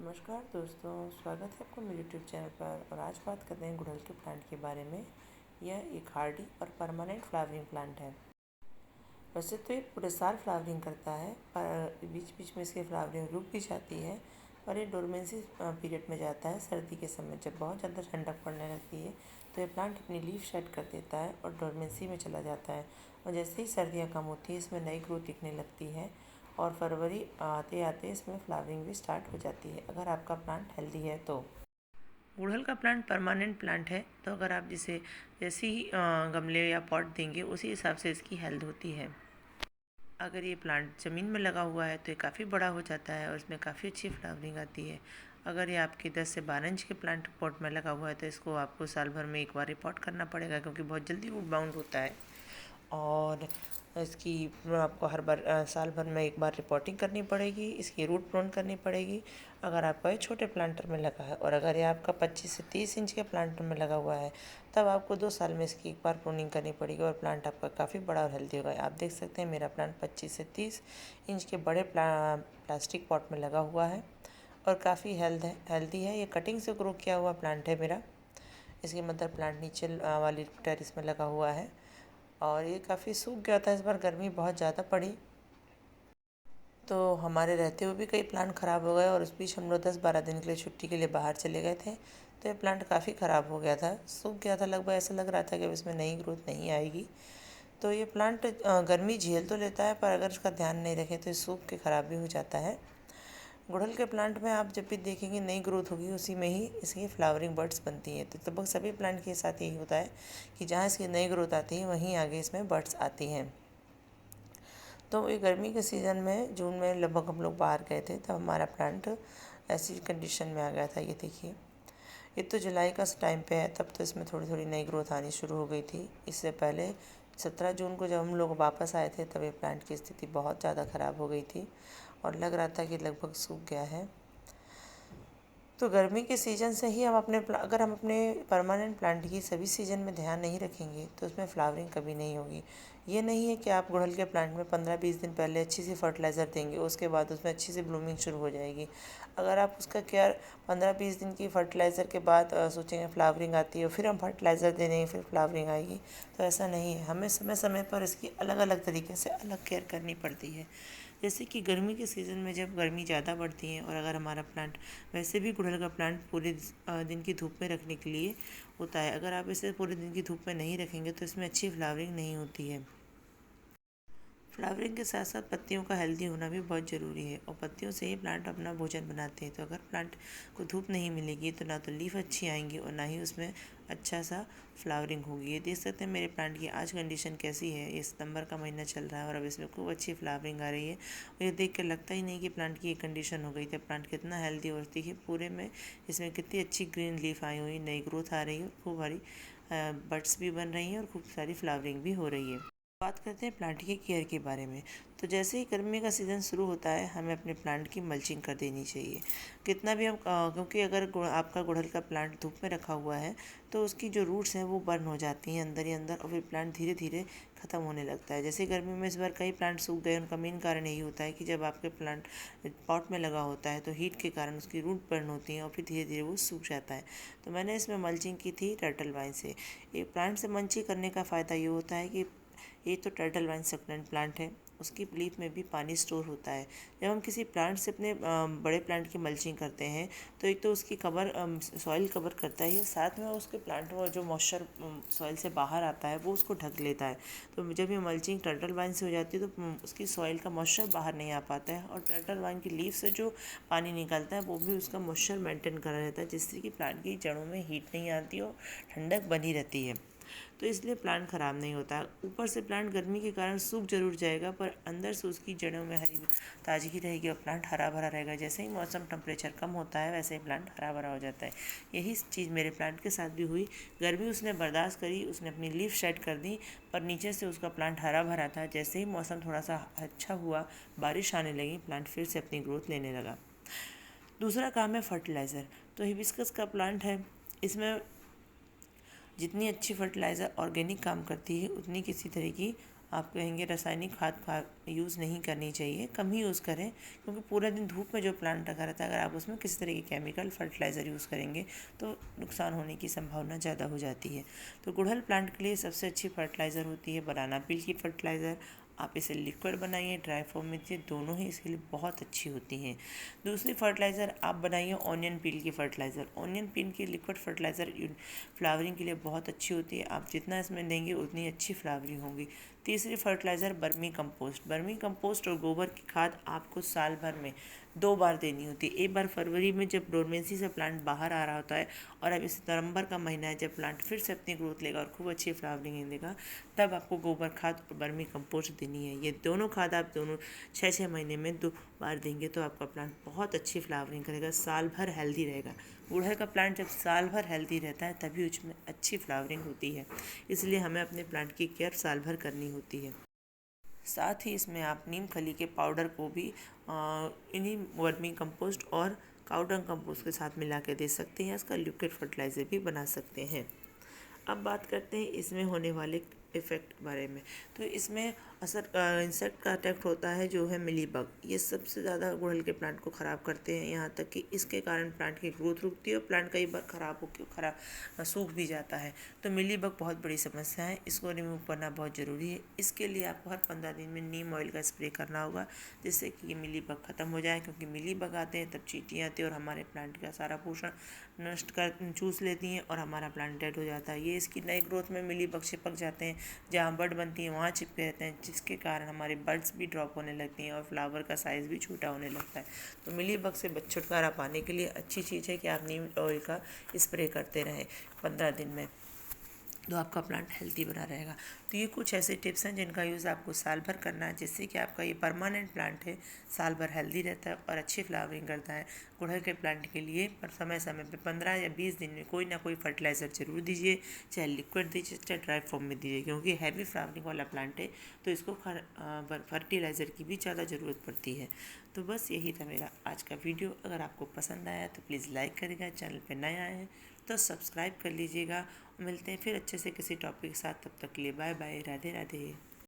नमस्कार दोस्तों, स्वागत है आपको मेरे यूट्यूब चैनल पर। और आज बात करते हैं गुड़हल के प्लांट के बारे में। यह एक हार्डी और परमानेंट फ्लावरिंग प्लांट है। वैसे तो ये पूरे साल फ्लावरिंग करता है, पर बीच बीच में इसकी फ्लावरिंग रुक भी जाती है। और ये डोरमेंसी पीरियड में जाता है सर्दी के समय, जब बहुत ज़्यादा ठंडक पड़ने लगती है तो ये प्लांट अपनी लीफ शेड कर देता है और डोरमेंसी में चला जाता है। और जैसे ही सर्दियाँ कम होती हैं, इसमें नई ग्रोथ दिखने लगती है और फरवरी आते आते इसमें फ्लावरिंग भी स्टार्ट हो जाती है, अगर आपका प्लांट हेल्दी है तो। गुड़हल का प्लांट परमानेंट प्लांट है, तो अगर आप जिसे जैसे ही गमले या पॉट देंगे उसी हिसाब से इसकी हेल्थ होती है। अगर ये प्लांट ज़मीन में लगा हुआ है तो ये काफ़ी बड़ा हो जाता है और इसमें काफ़ी अच्छी फ्लावरिंग आती है। अगर ये आपके 10 से 12 इंच के प्लांट पॉट में लगा हुआ है तो इसको आपको साल भर में एक बार रिपोर्ट करना पड़ेगा, क्योंकि बहुत जल्दी वुड बाउंड होता है। और इसकी आपको हर बार साल भर में एक बार रिपोर्टिंग करनी पड़ेगी, इसकी रूट प्रोन करनी पड़ेगी अगर आपका ये छोटे प्लांटर में लगा है। और अगर ये आपका 25 से 30 इंच के प्लांटर में लगा हुआ है तब आपको 2 साल में इसकी एक बार प्रोनिंग करनी पड़ेगी और प्लांट आपका काफ़ी बड़ा और हेल्दी होगा। आप देख सकते हैं मेरा प्लांट 25 से 30 इंच के बड़े प्लास्टिक पॉट में लगा हुआ है और काफ़ी हेल्दी है। ये कटिंग से ग्रो किया हुआ प्लांट है मेरा। इसकी मदर प्लांट नीचे वाली टेरेस में लगा हुआ है और ये काफ़ी सूख गया था। इस बार गर्मी बहुत ज़्यादा पड़ी तो हमारे रहते हुए भी कई प्लांट ख़राब हो गए और उस बीच हम लोग 10-12 दिन के लिए छुट्टी के लिए बाहर चले गए थे, तो ये प्लांट काफ़ी ख़राब हो गया था, सूख गया था लगभग। ऐसा लग रहा था कि अब इसमें नई ग्रोथ नहीं आएगी। तो ये प्लांट गर्मी झेल तो लेता है, पर अगर इसका ध्यान नहीं रखें तो ये सूख के ख़राब भी हो जाता है। गुड़हल के प्लांट में आप जब भी देखेंगे नई ग्रोथ होगी, उसी में ही इसकी फ्लावरिंग बर्ड्स बनती हैं। तो लगभग सभी प्लांट के साथ यही होता है कि जहाँ इसकी नई ग्रोथ आती है वहीं आगे इसमें बर्ड्स आती हैं। तो ये गर्मी के सीज़न में जून में लगभग हम लोग बाहर गए थे, तब हमारा प्लांट ऐसी कंडीशन में आ गया था। ये देखिए, ये तो जुलाई का टाइम पे है, तब तो इसमें थोड़ी थोड़ी नई ग्रोथ आनी शुरू हो गई थी। इससे पहले 17 जून को जब हम लोग वापस आए थे तब ये प्लांट की स्थिति बहुत ज़्यादा ख़राब हो गई थी और लग रहा था कि लगभग सूख गया है। तो गर्मी के सीज़न से ही हम अगर हम अपने परमानेंट प्लांट की सभी सीज़न में ध्यान नहीं रखेंगे तो उसमें फ्लावरिंग कभी नहीं होगी। ये नहीं है कि आप गुड़हल के प्लांट में 15-20 दिन पहले अच्छी सी फर्टिलाइज़र देंगे, उसके बाद उसमें अच्छी सी ब्लूमिंग शुरू हो जाएगी। अगर आप उसका केयर 15-20 दिन की फर्टिलाइज़र के बाद सोचेंगे फ्लावरिंग आती है और फिर हम फर्टिलाइज़र दे देंगे फिर फ्लावरिंग आएगी, तो ऐसा नहीं है। हमें समय समय पर इसकी अलग अलग तरीके से अलग केयर करनी पड़ती है। जैसे कि गर्मी के सीज़न में जब गर्मी ज़्यादा बढ़ती है और अगर हमारा प्लांट, वैसे भी गुड़हल का प्लांट पूरे दिन की धूप में रखने के लिए होता है, अगर आप इसे पूरे दिन की धूप में नहीं रखेंगे तो इसमें अच्छी फ्लावरिंग नहीं होती है। फ्लावरिंग के साथ साथ पत्तियों का हेल्दी होना भी बहुत ज़रूरी है और पत्तियों से ही प्लांट अपना भोजन बनाते हैं। तो अगर प्लांट को धूप नहीं मिलेगी तो ना तो लीफ अच्छी आएंगी और ना ही उसमें अच्छा सा फ्लावरिंग होगी। ये देख सकते हैं मेरे प्लांट की आज कंडीशन कैसी है। ये सितंबर का महीना चल रहा है और अब इसमें खूब अच्छी फ्लावरिंग आ रही है और ये देख कर लगता ही नहीं कि प्लांट की ये कंडीशन हो गई थी। प्लांट कितना हेल्दी और देखिए पूरे में इसमें कितनी अच्छी ग्रीन लीफ आई हुई, नई ग्रोथ आ रही है, खूब सारी बड्स भी बन रही हैं और खूब सारी फ्लावरिंग भी हो रही है। बात करते हैं प्लांट की केयर के बारे में। तो जैसे ही गर्मी का सीज़न शुरू होता है हमें अपने प्लांट की मल्चिंग कर देनी चाहिए। कितना भी हम क्योंकि अगर आपका गुड़हल का प्लांट धूप में रखा हुआ है तो उसकी जो रूट्स हैं वो बर्न हो जाती हैं अंदर ही अंदर और फिर प्लांट धीरे धीरे ख़त्म होने लगता है। जैसे गर्मी में इस बार कई प्लांट सूख गए, उनका मेन कारण यही होता है कि जब आपके प्लांट पॉट में लगा होता है तो हीट के कारण उसकी रूट बर्न होती हैं और फिर धीरे धीरे वो सूख जाता है। तो मैंने इसमें मल्चिंग की थी टर्टल वाइन से। ये प्लांट से मल्चिंग करने का फ़ायदा ये होता है कि ये तो टर्टल वाइन सक्लेंट प्लांट है, उसकी लीफ में भी पानी स्टोर होता है। जब हम किसी प्लांट से अपने बड़े प्लांट की मल्चिंग करते हैं तो एक तो उसकी कवर सॉइल कवर करता है, साथ में उसके प्लांट में जो मॉइस्चर सॉइल से बाहर आता है वो उसको ढक लेता है। तो जब ये मल्चिंग टर्टल वाइन से हो जाती है तो उसकी सॉइल का मॉइस्चर बाहर नहीं आ पाता है और टर्टल वाइन की लीफ से जो पानी निकलता है वो भी उसका मॉइस्चर मेंटेन करा रहता है, जिससे कि प्लांट की जड़ों में हीट नहीं आती और ठंडक बनी रहती है। तो इसलिए प्लांट ख़राब नहीं होता। ऊपर से प्लांट गर्मी के कारण सूख जरूर जाएगा पर अंदर से उसकी जड़ों में हरी ताजगी रहेगी और प्लांट हरा भरा रहेगा। जैसे ही मौसम टेम्परेचर कम होता है वैसे ही प्लांट हरा भरा हो जाता है। यही चीज़ मेरे प्लांट के साथ भी हुई। गर्मी उसने बर्दाश्त करी, उसने अपनी लीफ शेड कर दी, पर नीचे से उसका प्लांट हरा भरा था। जैसे ही मौसम थोड़ा सा अच्छा हुआ, बारिश आने लगी, प्लांट फिर से अपनी ग्रोथ लेने लगा। दूसरा काम है फर्टिलाइज़र। तो हिबिस्कस का प्लांट है, इसमें जितनी अच्छी फर्टिलाइज़र ऑर्गेनिक काम करती है उतनी किसी तरह की आप कहेंगे रासायनिक खाद यूज़ नहीं करनी चाहिए, कम ही यूज़ करें, क्योंकि पूरा दिन धूप में जो प्लांट रखा रहता है, अगर आप उसमें किसी तरह की केमिकल फर्टिलाइज़र यूज़ करेंगे तो नुकसान होने की संभावना ज़्यादा हो जाती है। तो गुड़हल प्लांट के लिए सबसे अच्छी फर्टिलाइज़र होती है बनाना पील की फर्टिलाइज़र। आप इसे लिक्विड बनाइए, ड्राई फॉर्म में दीजिए, दोनों ही इसके लिए बहुत अच्छी होती हैं। दूसरी फर्टिलाइज़र आप बनाइए ऑनियन पील की फर्टिलाइज़र। ऑनियन पील की लिक्विड फर्टिलाइज़र फ्लावरिंग के लिए बहुत अच्छी होती है। आप जितना इसमें देंगे उतनी अच्छी फ्लावरिंग होगी। तीसरी फर्टिलाइज़र बर्मी कंपोस्ट। बर्मी कंपोस्ट और गोबर की खाद आपको साल भर में 2 बार देनी होती है। एक बार फरवरी में जब डोरमेंसी से प्लांट बाहर आ रहा होता है, और अब इस नवंबर का महीना है जब प्लांट फिर से अपनी ग्रोथ लेगा और खूब अच्छी फ्लावरिंग देगा, तब आपको गोबर खाद और बर्मी कंपोस्ट देनी है। ये दोनों खाद आप दोनों 6-6 महीने में 2 बार देंगे तो आपका प्लांट बहुत अच्छी फ्लावरिंग करेगा, साल भर हेल्दी रहेगा। गुड़हल का प्लांट जब साल भर हेल्दी रहता है तभी उसमें अच्छी फ्लावरिंग होती है, इसलिए हमें अपने प्लांट की केयर साल भर करनी होती है। साथ ही इसमें आप नीम खली के पाउडर को भी इन्हीं वर्मी कंपोस्ट और काउडंग कंपोस्ट के साथ मिला के दे सकते हैं। इसका लिक्विड फर्टिलाइज़र भी बना सकते हैं। अब बात करते हैं इसमें होने वाले इफ़ेक्ट बारे में। तो इसमें इंसेक्ट का अटैक होता है जो है मिलीबग। ये सबसे ज़्यादा गुड़हल के प्लांट को ख़राब करते हैं, यहाँ तक कि इसके कारण प्लांट की ग्रोथ रुकती है और प्लांट कई बार सूख भी जाता है। तो मिलीबग बहुत बड़ी समस्या है, इसको रिमूव करना बहुत ज़रूरी है। इसके लिए आपको हर 15 दिन में नीम ऑयल का स्प्रे करना होगा, जिससे कि ये मिलीबग ख़त्म हो जाए, क्योंकि मिलीबग आते हैं तब चींटियाँ आती हैं और हमारे प्लांट का सारा पोषण चूस लेती हैं और हमारा प्लांट डेड हो जाता है। ये इसकी नई ग्रोथ में मिलीबग चिपक जाते हैं, जहाँ बड बनती है वहाँ चिपके रहते हैं, जिसके कारण हमारे बड्स भी ड्रॉप होने लगती हैं और फ्लावर का साइज़ भी छोटा होने लगता है। तो मिलीबग से छुटकारा पाने के लिए अच्छी चीज़ है कि आप नीम ऑयल का स्प्रे करते रहें 15 दिन में, तो आपका प्लांट हेल्दी बना रहेगा। तो ये कुछ ऐसे टिप्स हैं जिनका यूज़ आपको साल भर करना है, जिससे कि आपका ये परमानेंट प्लांट है साल भर हेल्दी रहता है और अच्छी फ्लावरिंग करता है। गुड़हल के प्लांट के लिए पर समय समय पे 15 या 20 दिन में कोई ना कोई फर्टिलाइज़र जरूर दीजिए, चाहे लिक्विड दीजिए चाहे ड्राई फॉर्म में दीजिए, क्योंकि हैवी फ्लावरिंग वाला प्लांट है तो इसको फर्टिलाइज़र की भी ज़्यादा ज़रूरत पड़ती है। तो बस यही था मेरा आज का वीडियो। अगर आपको पसंद आया तो प्लीज़ लाइक करिएगा, चैनल पर नए आए हैं तो सब्सक्राइब कर लीजिएगा। मिलते हैं फिर अच्छे से किसी टॉपिक के साथ, तब तक के लिए बाय बाय, राधे राधे।